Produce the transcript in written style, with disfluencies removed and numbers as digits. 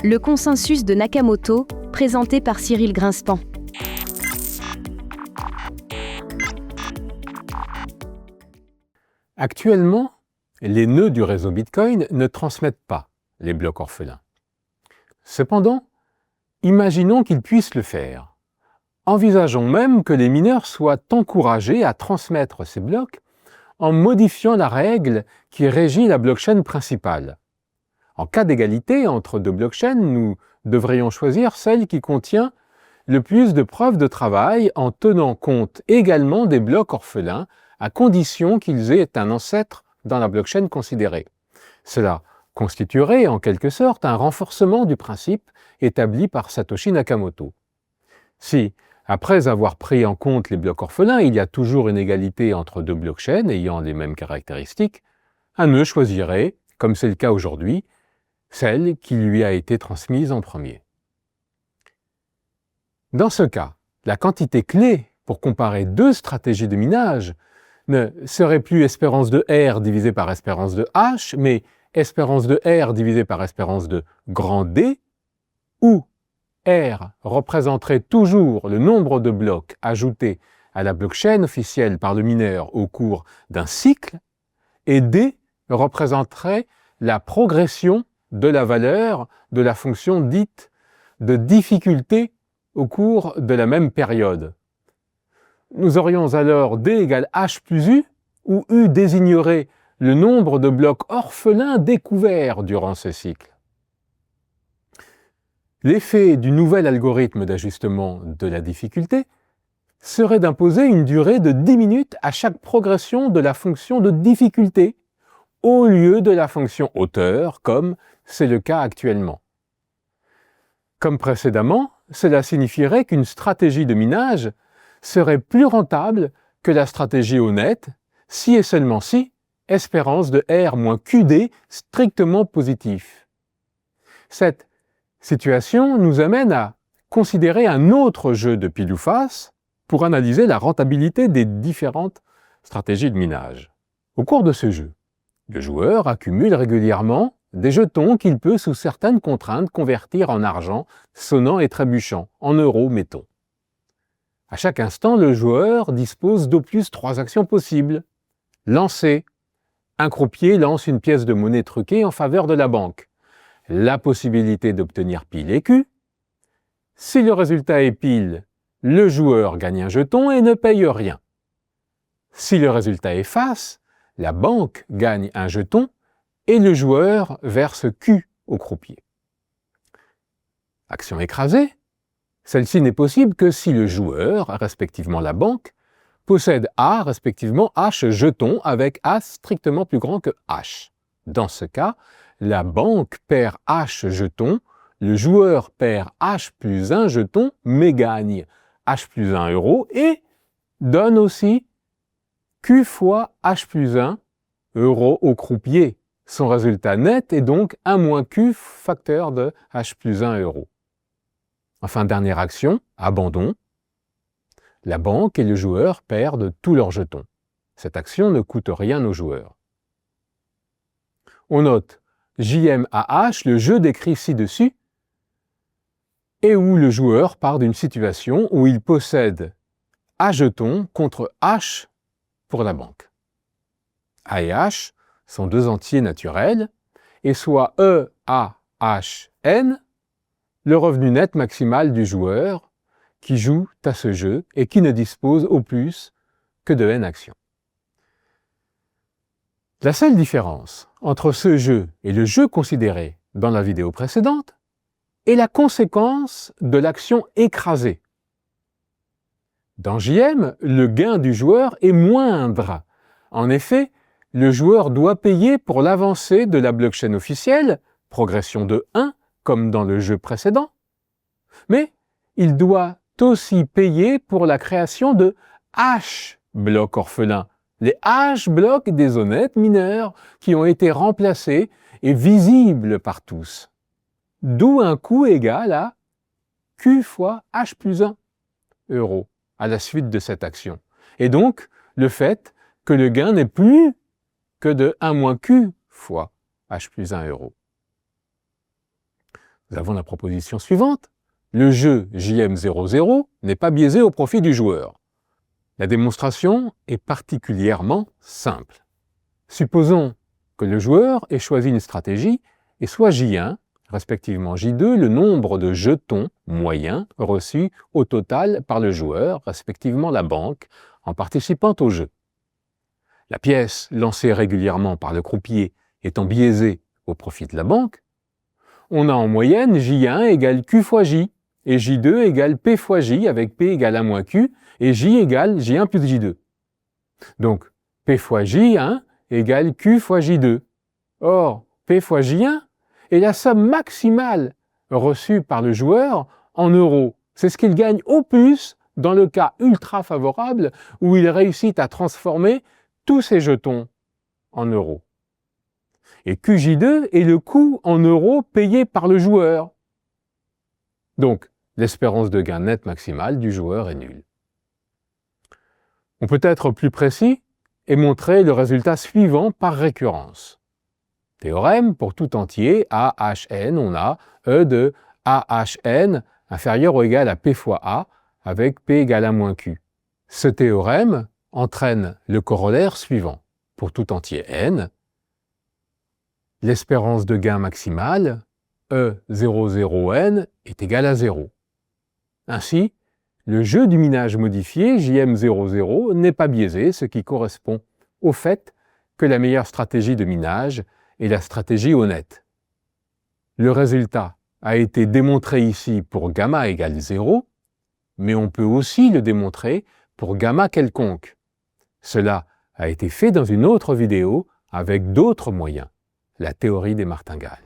Le consensus de Nakamoto, présenté par Cyril Grinspan. Actuellement, les nœuds du réseau Bitcoin ne transmettent pas les blocs orphelins. Cependant, imaginons qu'ils puissent le faire. Envisageons même que les mineurs soient encouragés à transmettre ces blocs en modifiant la règle qui régit la blockchain principale. En cas d'égalité entre deux blockchains, nous devrions choisir celle qui contient le plus de preuves de travail en tenant compte également des blocs orphelins à condition qu'ils aient un ancêtre dans la blockchain considérée. Cela constituerait en quelque sorte un renforcement du principe établi par Satoshi Nakamoto. Si, après avoir pris en compte les blocs orphelins, il y a toujours une égalité entre deux blockchains ayant les mêmes caractéristiques, un nœud choisirait, comme c'est le cas aujourd'hui, celle qui lui a été transmise en premier. Dans ce cas, la quantité clé pour comparer deux stratégies de minage ne serait plus espérance de R divisé par espérance de H, mais espérance de R divisé par espérance de grand D, où R représenterait toujours le nombre de blocs ajoutés à la blockchain officielle par le mineur au cours d'un cycle, et D représenterait la progression de la valeur de la fonction dite de difficulté au cours de la même période. Nous aurions alors D égale H plus U, où U désignerait le nombre de blocs orphelins découverts durant ce cycle. L'effet du nouvel algorithme d'ajustement de la difficulté serait d'imposer une durée de 10 minutes à chaque progression de la fonction de difficulté, au lieu de la fonction hauteur, comme c'est le cas actuellement. Comme précédemment, cela signifierait qu'une stratégie de minage serait plus rentable que la stratégie honnête, si et seulement si espérance de R moins QD strictement positif. Cette situation nous amène à considérer un autre jeu de pile ou face pour analyser la rentabilité des différentes stratégies de minage. Au cours de ce jeu, le joueur accumule régulièrement des jetons qu'il peut, sous certaines contraintes, convertir en argent sonnant et trébuchant, en euros, mettons. À chaque instant, le joueur dispose d'au plus 3 actions possibles. Lancer. Un croupier lance une pièce de monnaie truquée en faveur de la banque. La possibilité d'obtenir pile et Q. Si le résultat est pile, le joueur gagne un jeton et ne paye rien. Si le résultat est face, la banque gagne un jeton et le joueur verse Q au croupier. Action écrasée. Celle-ci n'est possible que si le joueur, respectivement la banque, possède A, respectivement H jetons avec A strictement plus grand que H. Dans ce cas, la banque perd H jetons, le joueur perd H plus 1 jeton, mais gagne H plus 1 euro et donne aussi Q fois H plus 1 euro au croupier. Son résultat net est donc 1 moins Q facteur de H plus 1 euro. Enfin, dernière action, abandon. La banque et le joueur perdent tous leurs jetons. Cette action ne coûte rien aux joueurs. On note JMAH, le jeu décrit ci-dessus, et où le joueur part d'une situation où il possède A jetons contre H pour la banque. A et H sont deux entiers naturels, et soit E, A, H, N, le revenu net maximal du joueur qui joue à ce jeu et qui ne dispose au plus que de N actions. La seule différence entre ce jeu et le jeu considéré dans la vidéo précédente est la conséquence de l'action écrasée. Dans JM, le gain du joueur est moindre. En effet, le joueur doit payer pour l'avancée de la blockchain officielle, progression de 1, comme dans le jeu précédent, mais il doit aussi payer pour la création de H blocs orphelins, les H blocs des honnêtes mineurs qui ont été remplacés et visibles par tous. D'où un coût égal à Q fois H plus 1 euro à la suite de cette action. Et donc, le fait que le gain n'est plus que de 1 moins Q fois H plus 1 euro. nous avons la proposition suivante. Le jeu JM00 n'est pas biaisé au profit du joueur. La démonstration est particulièrement simple. Supposons que le joueur ait choisi une stratégie et soit J1, respectivement J2, le nombre de jetons moyens reçus au total par le joueur, respectivement la banque, en participant au jeu. La pièce lancée régulièrement par le croupier étant biaisée au profit de la banque, on a en moyenne J1 égale Q fois J, et J2 égale P fois J, avec P égale 1 moins Q, et J égale J1 plus J2. Donc, P fois J1 égale Q fois J2. Or, P fois J1 est la somme maximale reçue par le joueur en euros. C'est ce qu'il gagne au plus dans le cas ultra favorable où il réussit à transformer tous ses jetons en euros. Et QJ2 est le coût en euros payé par le joueur. Donc, l'espérance de gain net maximale du joueur est nulle. On peut être plus précis et montrer le résultat suivant par récurrence. Théorème, pour tout entier, AHN, on a E de AHN inférieur ou égal à P fois A, avec P égale 1 moins Q. Ce théorème entraîne le corollaire suivant. Pour tout entier n, l'espérance de gain maximale, E00n, est égale à 0. Ainsi, le jeu du minage modifié, JM00, n'est pas biaisé, ce qui correspond au fait que la meilleure stratégie de minage est la stratégie honnête. Le résultat a été démontré ici pour gamma égale 0, mais on peut aussi le démontrer pour gamma quelconque. Cela a été fait dans une autre vidéo avec d'autres moyens, la théorie des martingales.